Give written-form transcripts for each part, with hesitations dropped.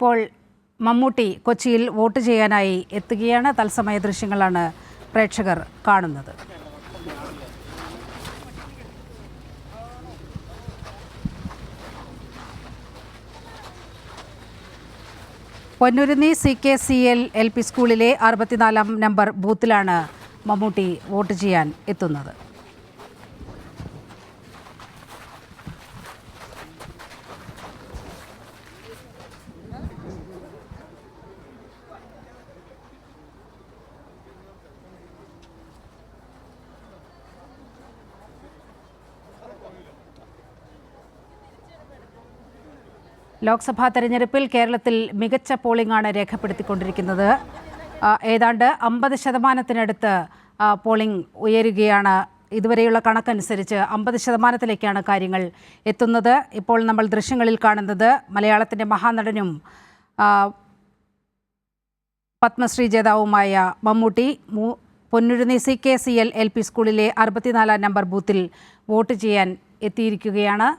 ഇപ്പോൾ മമ്മൂട്ടി കൊച്ചിയിൽ വോട്ട് ചെയ്യാനായി എത്തുകയാണ്. തത്സമയ ദൃശ്യങ്ങളാണ് പ്രേക്ഷകർ കാണുന്നത്. പൊന്നുരുന്നി CKCL LP സ്കൂളിലെ 64-ാം നമ്പർ ബൂത്തിലാണ് മമ്മൂട്ടി വോട്ട് ചെയ്യാൻ എത്തുന്നത്. ലോക്സഭാ തെരഞ്ഞെടുപ്പിൽ കേരളത്തിൽ മികച്ച പോളിംഗാണ് രേഖപ്പെടുത്തിക്കൊണ്ടിരിക്കുന്നത്. ഏതാണ്ട് 50% പോളിംഗ് ഉയരുകയാണ്. ഇതുവരെയുള്ള കണക്കനുസരിച്ച് 50%-ലേക്കാണ് കാര്യങ്ങൾ എത്തുന്നത്. ഇപ്പോൾ നമ്മൾ ദൃശ്യങ്ങളിൽ കാണുന്നത് മലയാളത്തിൻ്റെ മഹാനടനും പത്മശ്രീ ജേതാവുമായ മമ്മൂട്ടി പൊന്നുരുന്നി CKCL LP സ്കൂളിലെ 64-ാം നമ്പർ ബൂത്തിൽ വോട്ട് ചെയ്യാൻ എത്തിയിരിക്കുകയാണ്.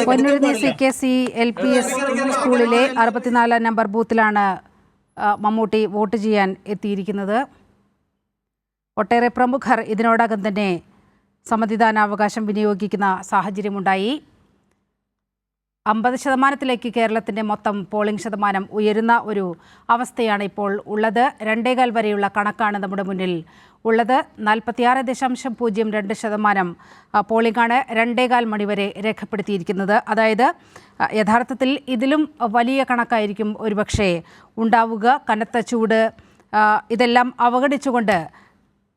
പൊന്നുരുന്നി CKCLP സ്കൂളിലെ 64-ാം നമ്പർ ബൂത്തിലാണ് മമ്മൂട്ടി വോട്ട് ചെയ്യാൻ എത്തിയിരിക്കുന്നത്. ഒട്ടേറെ പ്രമുഖർ ഇതിനോടകം തന്നെ സമ്മതിദാനാവകാശം വിനിയോഗിക്കുന്ന സാഹചര്യമുണ്ടായി. 50%-ലേക്ക് കേരളത്തിൻ്റെ മൊത്തം പോളിംഗ് ശതമാനം ഉയരുന്ന ഒരു അവസ്ഥയാണ് ഇപ്പോൾ ഉള്ളത്. 2.25 വരെയുള്ള കണക്കാണ് നമ്മുടെ മുന്നിൽ ഉള്ളത്. 46.02% പോളിംഗാണ് 2.25 മണിവരെ രേഖപ്പെടുത്തിയിരിക്കുന്നത്. അതായത് യഥാർത്ഥത്തിൽ ഇതിലും വലിയ കണക്കായിരിക്കും ഒരുപക്ഷെ ഉണ്ടാവുക. കനത്ത ചൂട് ഇതെല്ലാം അവഗണിച്ചുകൊണ്ട്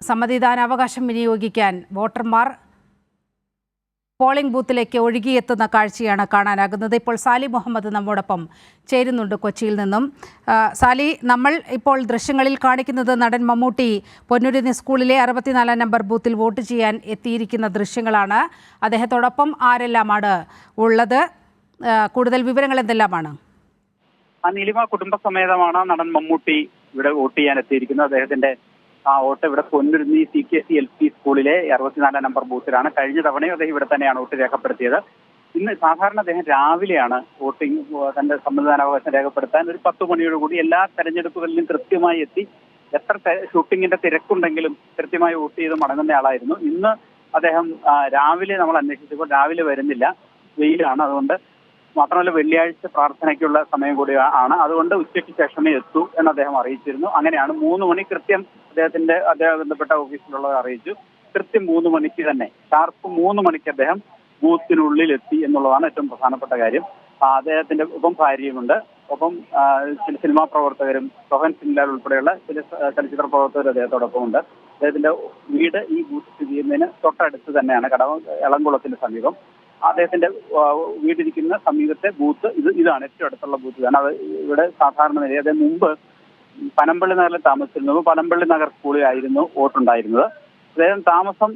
സമ്മതിദാനാവകാശം വിനിയോഗിക്കാൻ വോട്ടർമാർ പോളിംഗ് ബൂത്തിലേക്ക് ഒഴുകിയെത്തുന്ന കാഴ്ചയാണ് കാണാനാകുന്നത്. ഇപ്പോൾ സാലി മുഹമ്മദ് നമ്മോടൊപ്പം ചേരുന്നുണ്ട് കൊച്ചിയിൽ നിന്നും. സാലി, നമ്മൾ ഇപ്പോൾ ദൃശ്യങ്ങളിൽ കാണിക്കുന്നത് നടൻ മമ്മൂട്ടി പൊന്നുരുന്നി സ്കൂളിലെ 64-ാം നമ്പർ ബൂത്തിൽ വോട്ട് ചെയ്യാൻ എത്തിയിരിക്കുന്ന ദൃശ്യങ്ങളാണ്. അദ്ദേഹത്തോടൊപ്പം ആരെല്ലാമാണ് ഉള്ളത്? കൂടുതൽ വിവരങ്ങൾ എന്തെല്ലാമാണ്? നീലിമ കുടുംബസമേതമാണ് നടൻ മമ്മൂട്ടി ഇവിടെ വോട്ട് ചെയ്യാൻ എത്തിയിരിക്കുന്നത്. അദ്ദേഹത്തിന്റെ വോട്ട് ഇവിടെ പൊന്നുരുന്നി CKCLP സ്കൂളിലെ 64-ാം നമ്പർ ബൂത്തിലാണ്. കഴിഞ്ഞ തവണയും അദ്ദേഹം ഇവിടെ തന്നെയാണ് വോട്ട് രേഖപ്പെടുത്തിയത്. ഇന്ന് സാധാരണ അദ്ദേഹം രാവിലെയാണ് വോട്ടിംഗ് തന്റെ സമ്മതിദാനാവകാശം രേഖപ്പെടുത്താൻ ഒരു 10 മണിയോടുകൂടി എല്ലാ തെരഞ്ഞെടുപ്പുകളിലും കൃത്യമായി എത്തി എത്ര ഷൂട്ടിങ്ങിന്റെ തിരക്കുണ്ടെങ്കിലും കൃത്യമായി വോട്ട് ചെയ്ത് മടങ്ങുന്ന ആളായിരുന്നു. ഇന്ന് അദ്ദേഹം രാവിലെ നമ്മൾ അന്വേഷിച്ചപ്പോൾ രാവിലെ വരുന്നില്ല, വെയിലാണ്. അതുകൊണ്ട് മാത്രമല്ല വെള്ളിയാഴ്ച പ്രാർത്ഥനയ്ക്കുള്ള സമയം കൂടി ആണ്. അതുകൊണ്ട് ഉച്ചയ്ക്ക് ശേഷമേ എത്തൂ എന്ന് അദ്ദേഹം അറിയിച്ചിരുന്നു. അങ്ങനെയാണ് 3 മണി കൃത്യം അദ്ദേഹം ബന്ധപ്പെട്ട ഓഫീസിലുള്ളത് അറിയിച്ചു. കൃത്യം 3 മണിക്ക് തന്നെ ഷാർപ്പ് 3 മണിക്ക് അദ്ദേഹം ബൂത്തിനുള്ളിൽ എത്തി എന്നുള്ളതാണ് ഏറ്റവും പ്രധാനപ്പെട്ട കാര്യം. അദ്ദേഹത്തിന്റെ ഒപ്പം ഭാര്യയുമുണ്ട്. ഒപ്പം ചില സിനിമാ പ്രവർത്തകരും സോഹൻ സിംഗ്ലാൽ ഉൾപ്പെടെയുള്ള ചില ചലച്ചിത്ര പ്രവർത്തകർ അദ്ദേഹത്തോടൊപ്പം ഉണ്ട്. അദ്ദേഹത്തിന്റെ വീട് ഈ ബൂത്ത് സ്ഥിതി ചെയ്യുന്നതിന് തൊട്ടടുത്ത് തന്നെയാണ്, എളംകുളത്തിന് സമീപം. അദ്ദേഹത്തിന്റെ വീടിരിക്കുന്ന സമീപത്തെ ബൂത്ത് ഇതാണ് ഏറ്റവും അടുത്തുള്ള ബൂത്ത്. അത് ഇവിടെ സാധാരണ നിലയിൽ അദ്ദേഹം മുമ്പ് പനമ്പള്ളി നഗറിൽ താമസിച്ചിരുന്നത്. പനമ്പള്ളി നഗർ സ്കൂളിലായിരുന്നു വോട്ടുണ്ടായിരുന്നത്. അദ്ദേഹം താമസം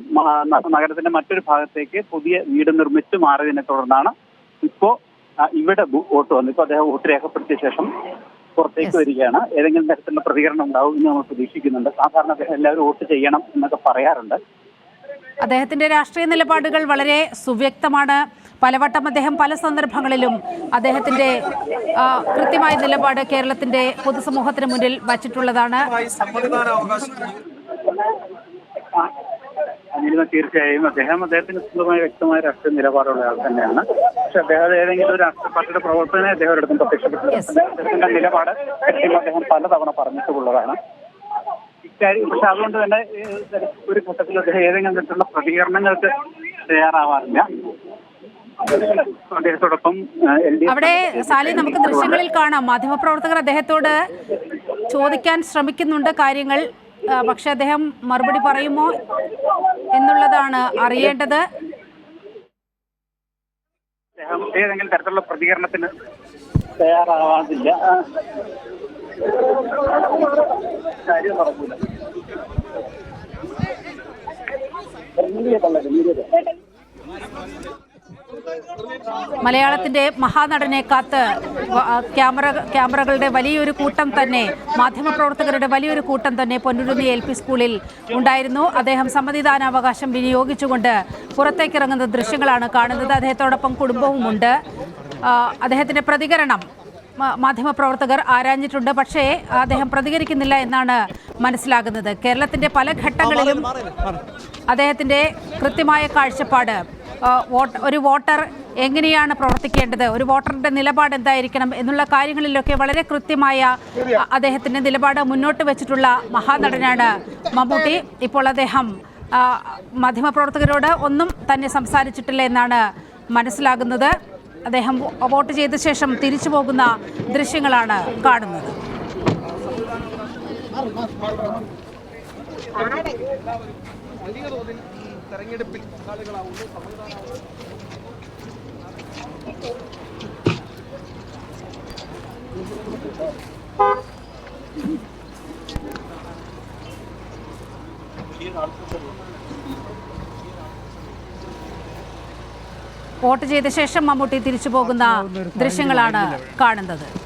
നഗരത്തിന്റെ മറ്റൊരു ഭാഗത്തേക്ക് പുതിയ വീട് നിർമ്മിച്ച് മാറിയതിനെ തുടർന്നാണ് ഇപ്പോ ഇവിടെ വോട്ട് വന്നത്. ഇപ്പൊ അദ്ദേഹം വോട്ട് രേഖപ്പെടുത്തിയ ശേഷം പുറത്തേക്ക് വരികയാണ്. ഏതെങ്കിലും തരത്തിലുള്ള പ്രതികരണം ഉണ്ടാവും എന്ന് നമ്മൾ പ്രതീക്ഷിക്കുന്നുണ്ട്. സാധാരണ അദ്ദേഹം എല്ലാവരും വോട്ട് ചെയ്യണം എന്നൊക്കെ പറയാറുണ്ട്. അദ്ദേഹത്തിന്റെ രാഷ്ട്രീയ നിലപാടുകൾ വളരെ സുവ്യക്തമാണ്. പലവട്ടം അദ്ദേഹം പല സന്ദർഭങ്ങളിലും അദ്ദേഹത്തിന്റെ കൃത്യമായ നിലപാട് കേരളത്തിന്റെ പൊതുസമൂഹത്തിന് മുന്നിൽ വച്ചിട്ടുള്ളതാണ്. തീർച്ചയായും അദ്ദേഹത്തിന് സ്വന്തമായ വ്യക്തമായ രാഷ്ട്രീയ നിലപാടുള്ള ആൾ തന്നെയാണ്. പക്ഷെ അദ്ദേഹം ഏതെങ്കിലും ഒരു രാഷ്ട്രീയ പാർട്ടിയുടെ പ്രവർത്തനം അദ്ദേഹം എടുത്തും പ്രത്യക്ഷപ്പെട്ടിട്ടുണ്ട്. അദ്ദേഹത്തിന്റെ നിലപാട് അദ്ദേഹം പലതവണ പറഞ്ഞിട്ടുള്ളതാണ്. പക്ഷെ അതുകൊണ്ട് തന്നെ ഒരു ഘട്ടത്തിൽ അദ്ദേഹം ഏതെങ്കിലും തരത്തിലുള്ള പ്രതികരണങ്ങൾക്ക് തയ്യാറാവാറില്ല. അദ്ദേഹത്തോടൊപ്പം അവിടെ സാലി നമുക്ക് ദൃശ്യങ്ങളിൽ കാണാം, മാധ്യമപ്രവർത്തകർ അദ്ദേഹത്തോട് ചോദിക്കാൻ ശ്രമിക്കുന്നുണ്ട് കാര്യങ്ങൾ. പക്ഷെ അദ്ദേഹം മറുപടി പറയുമോ എന്നുള്ളതാണ് അറിയേണ്ടത്. അദ്ദേഹം ഏതെങ്കിലും തരത്തിലുള്ള പ്രതികരണത്തിന് തയ്യാറാവാതില്ല. കാര്യം നടക്കൂല. മലയാളത്തിന്റെ മഹാനടനെ കാത്ത് ക്യാമറകളുടെ വലിയൊരു കൂട്ടം തന്നെ, മാധ്യമപ്രവർത്തകരുടെ വലിയൊരു കൂട്ടം തന്നെ പൊന്നുരുന്നി LP സ്കൂളിൽ ഉണ്ടായിരുന്നു. അദ്ദേഹം സമ്മതിദാനാവകാശം വിനിയോഗിച്ചുകൊണ്ട് പുറത്തേക്കിറങ്ങുന്ന ദൃശ്യങ്ങളാണ് കാണുന്നത്. അദ്ദേഹത്തോടൊപ്പം കുടുംബവുമുണ്ട്. അദ്ദേഹത്തിന്റെ പ്രതികരണം മാധ്യമപ്രവർത്തകർ ആരാഞ്ഞിട്ടുണ്ട്. പക്ഷേ അദ്ദേഹം പ്രതികരിക്കുന്നില്ല എന്നാണ് മനസ്സിലാകുന്നത്. കേരളത്തിന്റെ പല ഘട്ടങ്ങളിലും അദ്ദേഹത്തിന്റെ കൃത്യമായ കാഴ്ചപ്പാട്, ഒരു വോട്ടർ എങ്ങനെയാണ് പ്രവർത്തിക്കേണ്ടത്, ഒരു വോട്ടറിന്റെ നിലപാട് എന്തായിരിക്കണം എന്നുള്ള കാര്യങ്ങളിലൊക്കെ വളരെ കൃത്യമായ അദ്ദേഹത്തിന്റെ നിലപാട് മുന്നോട്ട് വെച്ചിട്ടുള്ള മഹാനടനാണ് മമ്മൂട്ടി. ഇപ്പോൾ അദ്ദേഹം മാധ്യമപ്രവർത്തകരോട് ഒന്നും തന്നെ സംസാരിച്ചിട്ടില്ല എന്നാണ് മനസ്സിലാകുന്നത്. അദ്ദേഹം വോട്ട് ചെയ്ത ശേഷം തിരിച്ചു പോകുന്ന ദൃശ്യങ്ങളാണ് കാണുന്നത്. തെരഞ്ഞെടുപ്പിൽ വോട്ട് ചെയ്ത ശേഷം മമ്മൂട്ടി തിരിച്ചു പോകുന്ന ദൃശ്യങ്ങളാണ് കാണുന്നത്.